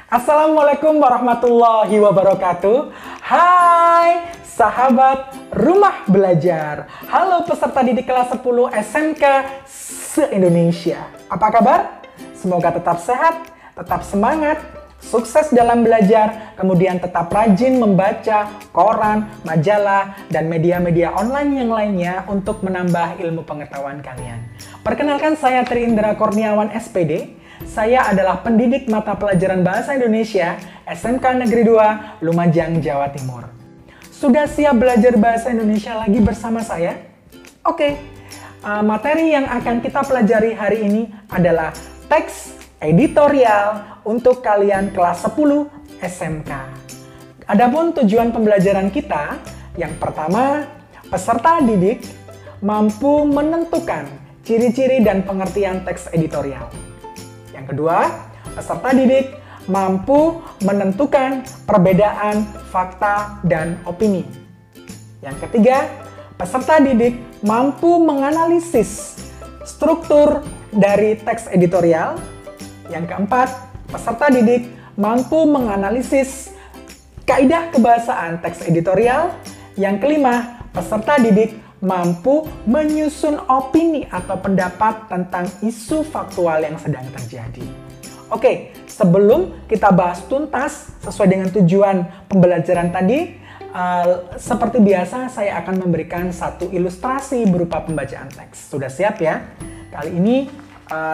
Assalamualaikum warahmatullahi wabarakatuh. Hai sahabat Rumah Belajar. Halo peserta didik kelas 10 SMK se-Indonesia. Apa kabar? Semoga tetap sehat, tetap semangat, sukses dalam belajar, kemudian tetap rajin membaca koran, majalah, dan media-media online yang lainnya untuk menambah ilmu pengetahuan kalian. Perkenalkan, saya Tri Indra Kurniawan SPD. Saya adalah pendidik mata pelajaran Bahasa Indonesia SMK Negeri 2, Lumajang, Jawa Timur. Sudah siap belajar Bahasa Indonesia lagi bersama saya? Oke, materi yang akan kita pelajari hari ini adalah teks editorial untuk kalian kelas 10 SMK. Adapun tujuan pembelajaran kita, yang pertama, peserta didik mampu menentukan ciri-ciri dan pengertian teks editorial. Yang kedua, peserta didik mampu menentukan perbedaan fakta dan opini. Yang ketiga, peserta didik mampu menganalisis struktur dari teks editorial. Yang keempat, peserta didik mampu menganalisis kaidah kebahasaan teks editorial. Yang kelima, peserta didik mampu menyusun opini atau pendapat tentang isu faktual yang sedang terjadi. Oke, sebelum kita bahas tuntas sesuai dengan tujuan pembelajaran tadi, seperti biasa saya akan memberikan satu ilustrasi berupa pembacaan teks. Sudah siap ya? Kali ini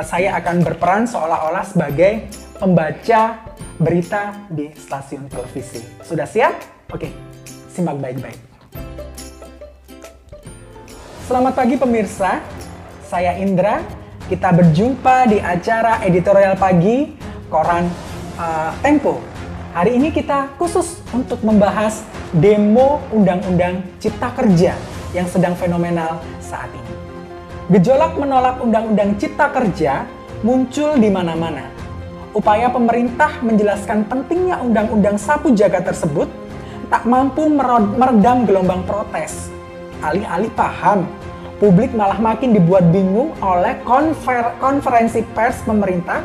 saya akan berperan seolah-olah sebagai pembaca berita di stasiun televisi. Sudah siap? Oke, simak baik-baik. Selamat pagi pemirsa, saya Indra. Kita berjumpa di acara editorial pagi koran Tempo. Hari ini kita khusus untuk membahas demo Undang-Undang Cipta Kerja yang sedang fenomenal saat ini. Gejolak menolak Undang-Undang Cipta Kerja muncul di mana-mana. Upaya pemerintah menjelaskan pentingnya Undang-Undang Sapu Jaga tersebut tak mampu meredam gelombang protes. Alih-alih paham, publik malah makin dibuat bingung oleh konferensi pers pemerintah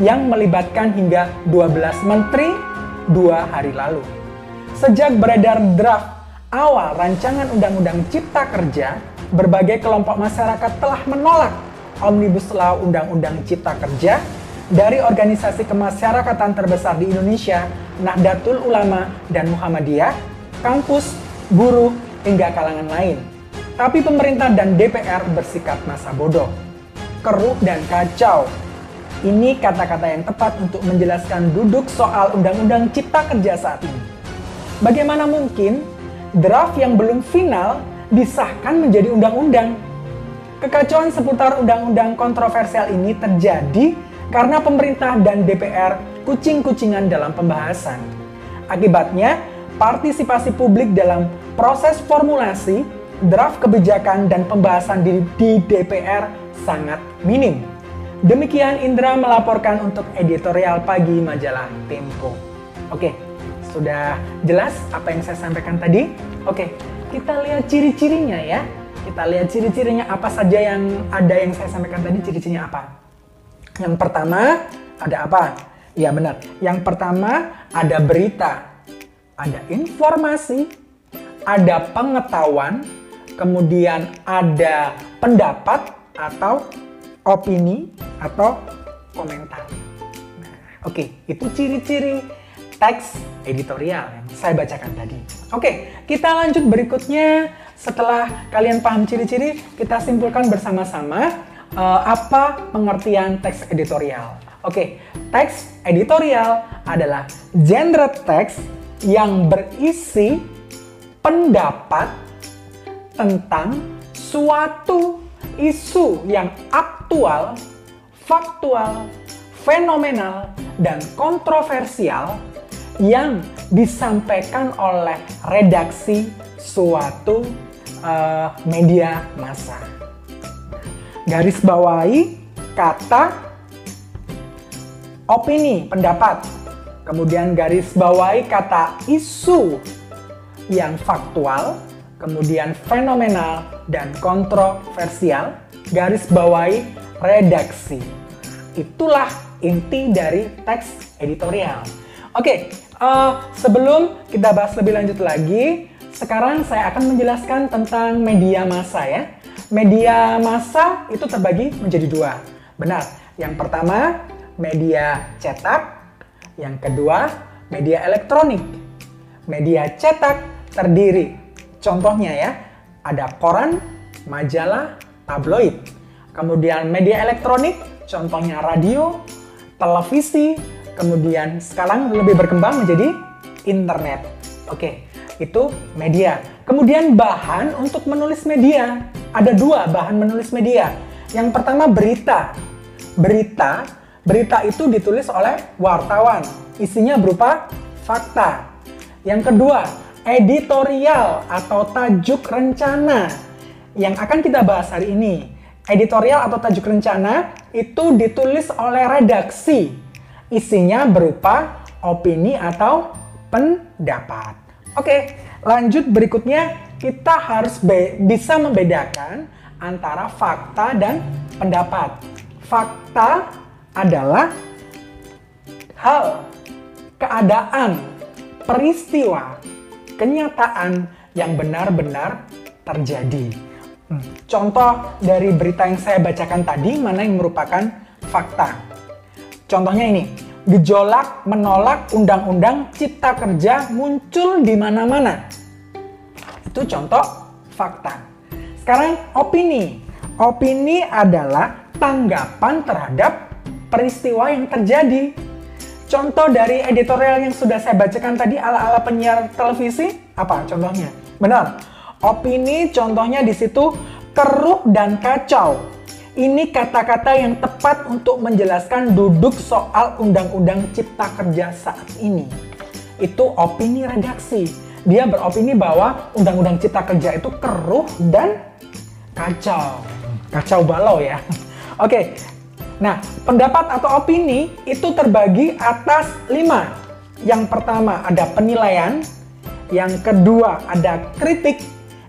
yang melibatkan hingga 12 menteri 2 hari lalu. Sejak beredar draft awal rancangan Undang-Undang Cipta Kerja, berbagai kelompok masyarakat telah menolak Omnibus Law Undang-Undang Cipta Kerja dari organisasi kemasyarakatan terbesar di Indonesia, Nahdlatul Ulama dan Muhammadiyah, kampus, buruh, hingga kalangan lain. Tapi pemerintah dan DPR bersikap masa bodoh, keruh dan kacau. Ini kata-kata yang tepat untuk menjelaskan duduk soal Undang-Undang Cipta Kerja saat ini. Bagaimana mungkin draft yang belum final disahkan menjadi undang-undang? Kekacauan seputar undang-undang kontroversial ini terjadi karena pemerintah dan DPR kucing-kucingan dalam pembahasan. Akibatnya, partisipasi publik dalam proses formulasi, draft kebijakan, dan pembahasan di DPR sangat minim. Demikian Indra melaporkan untuk editorial pagi majalah Tempo. Oke, sudah jelas apa yang saya sampaikan tadi? Oke, kita lihat ciri-cirinya ya. Kita lihat ciri-cirinya apa saja yang ada yang saya sampaikan tadi, ciri-cirinya apa? Yang pertama, ada apa? Ya benar, yang pertama ada berita, ada informasi, ada pengetahuan, kemudian ada pendapat atau opini atau komentar. Nah, oke, itu ciri-ciri teks editorial yang saya bacakan tadi. Oke, kita lanjut berikutnya. Setelah kalian paham ciri-ciri, kita simpulkan bersama-sama apa pengertian teks editorial. Oke, teks editorial adalah genre teks yang berisi pendapat tentang suatu isu yang aktual, faktual, fenomenal, dan kontroversial yang disampaikan oleh redaksi suatu media massa. Garis bawahi kata opini, pendapat. Kemudian garis bawahi kata isu yang faktual, kemudian fenomenal dan kontroversial, garis bawahi redaksi. Itulah inti dari teks editorial. Oke, sebelum kita bahas lebih lanjut lagi, sekarang saya akan menjelaskan tentang media massa ya. Media massa itu terbagi menjadi dua. Benar, yang pertama media cetak, yang kedua media elektronik. Media cetak terdiri, contohnya ya, ada koran, majalah, tabloid. Kemudian media elektronik, contohnya radio, televisi, kemudian sekarang lebih berkembang menjadi internet. Oke, itu media. Kemudian bahan untuk menulis media. Ada dua bahan menulis media. Yang pertama berita. Berita itu ditulis oleh wartawan. Isinya berupa fakta. Yang kedua, editorial atau tajuk rencana. Yang akan kita bahas hari ini. Editorial atau tajuk rencana itu ditulis oleh redaksi. Isinya berupa opini atau pendapat. Oke, lanjut berikutnya kita harus bisa membedakan antara fakta dan pendapat. Fakta adalah hal, keadaan, peristiwa, kenyataan yang benar-benar terjadi. Contoh dari berita yang saya bacakan tadi, mana yang merupakan fakta? Contohnya ini, gejolak menolak Undang-Undang Cipta Kerja muncul di mana-mana. Itu contoh fakta. Sekarang opini. Opini adalah tanggapan terhadap peristiwa yang terjadi. Contoh dari editorial yang sudah saya bacakan tadi ala-ala penyiar televisi, apa contohnya? Benar. Opini contohnya di situ keruh dan kacau. Ini kata-kata yang tepat untuk menjelaskan duduk soal Undang-Undang Cipta Kerja saat ini. Itu opini redaksi. Dia beropini bahwa Undang-Undang Cipta Kerja itu keruh dan kacau. Kacau balau ya. Oke. Nah, pendapat atau opini itu terbagi atas 5. Yang pertama ada penilaian, yang kedua ada kritik,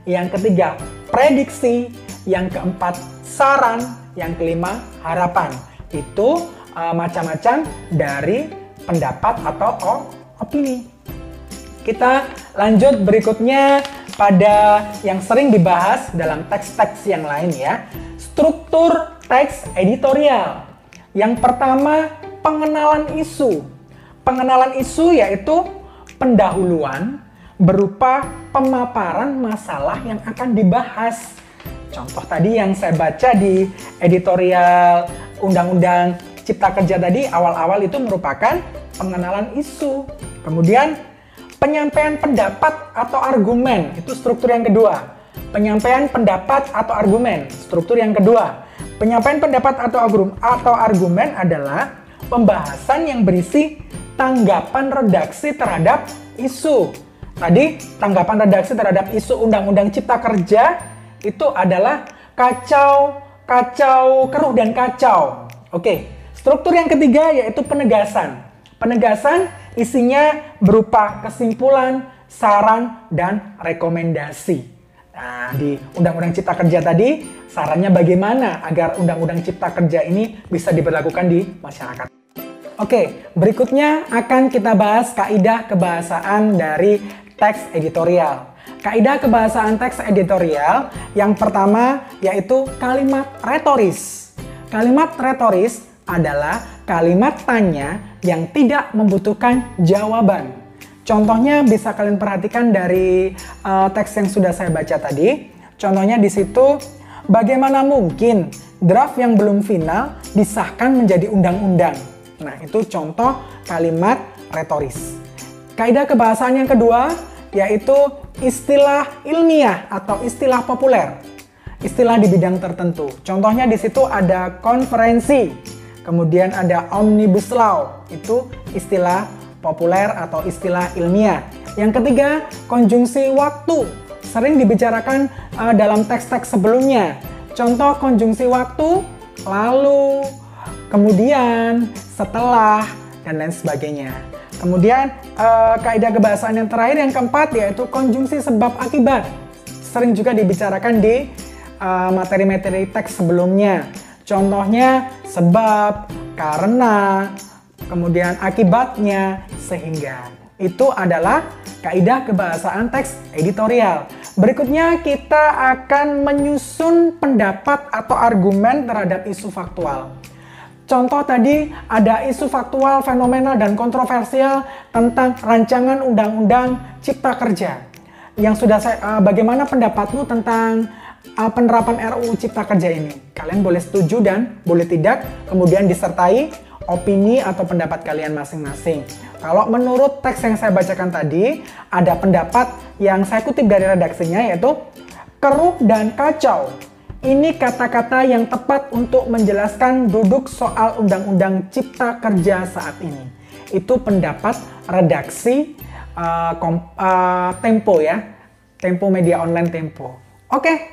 yang ketiga prediksi, yang keempat saran, yang kelima harapan. Itu macam-macam dari pendapat atau opini. Kita lanjut berikutnya pada yang sering dibahas dalam teks-teks yang lain ya. Struktur teks editorial. Yang pertama, pengenalan isu. Pengenalan isu yaitu pendahuluan berupa pemaparan masalah yang akan dibahas. Contoh tadi yang saya baca di editorial Undang-Undang Cipta Kerja tadi, awal-awal itu merupakan pengenalan isu. Kemudian penyampaian pendapat atau argumen, itu struktur yang kedua. Penyampaian pendapat atau argumen, struktur yang kedua. Penyampaian pendapat atau argumen adalah pembahasan yang berisi tanggapan redaksi terhadap isu. Tadi tanggapan redaksi terhadap isu Undang-Undang Cipta Kerja itu adalah kacau, keruh, dan kacau. Oke, struktur yang ketiga yaitu penegasan. Penegasan isinya berupa kesimpulan, saran, dan rekomendasi. Nah, di Undang-Undang Cipta Kerja tadi, sarannya bagaimana agar Undang-Undang Cipta Kerja ini bisa diberlakukan di masyarakat. Oke, berikutnya akan kita bahas kaidah kebahasaan dari teks editorial. Kaidah kebahasaan teks editorial yang pertama yaitu kalimat retoris. Kalimat retoris adalah kalimat tanya yang tidak membutuhkan jawaban. Contohnya bisa kalian perhatikan dari teks yang sudah saya baca tadi. Contohnya di situ, bagaimana mungkin draft yang belum final disahkan menjadi undang-undang? Nah, itu contoh kalimat retoris. Kaidah kebahasaan yang kedua yaitu istilah ilmiah atau istilah populer. Istilah di bidang tertentu. Contohnya di situ ada konferensi, kemudian ada omnibus law, itu istilah populer atau istilah ilmiah. Yang ketiga, konjungsi waktu. Sering dibicarakan dalam teks-teks sebelumnya. Contoh konjungsi waktu, lalu, kemudian, setelah, dan lain sebagainya. Kemudian kaidah kebahasaan yang terakhir yang keempat yaitu konjungsi sebab akibat. Sering juga dibicarakan di materi-materi teks sebelumnya. Contohnya sebab, karena, kemudian akibatnya, sehingga. Itu adalah kaidah kebahasaan teks editorial. Berikutnya kita akan menyusun pendapat atau argumen terhadap isu faktual. Contoh tadi ada isu faktual, fenomenal, dan kontroversial tentang rancangan undang-undang Cipta Kerja. Yang sudah bagaimana pendapatmu tentang penerapan RUU Cipta Kerja ini? Kalian boleh setuju dan boleh tidak, kemudian disertai opini atau pendapat kalian masing-masing. Kalau menurut teks yang saya bacakan tadi, ada pendapat yang saya kutip dari redaksinya yaitu keruh dan kacau. Ini kata-kata yang tepat untuk menjelaskan duduk soal Undang-Undang Cipta Kerja saat ini. Itu pendapat redaksi Tempo ya. Tempo Media Online Tempo. Oke,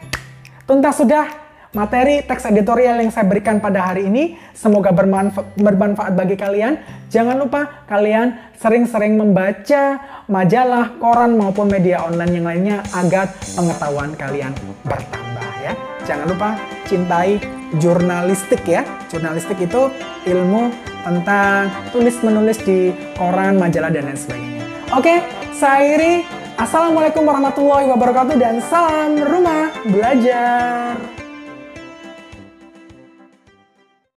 tuntas sudah materi teks editorial yang saya berikan pada hari ini. Semoga bermanfaat bagi kalian. Jangan lupa kalian sering-sering membaca majalah, koran maupun media online yang lainnya agar pengetahuan kalian bertambah ya. Jangan lupa cintai jurnalistik ya. Jurnalistik itu ilmu tentang tulis-menulis di koran, majalah, dan lain sebagainya. Oke, saya akhiri. Assalamualaikum warahmatullahi wabarakatuh dan salam rumah belajar.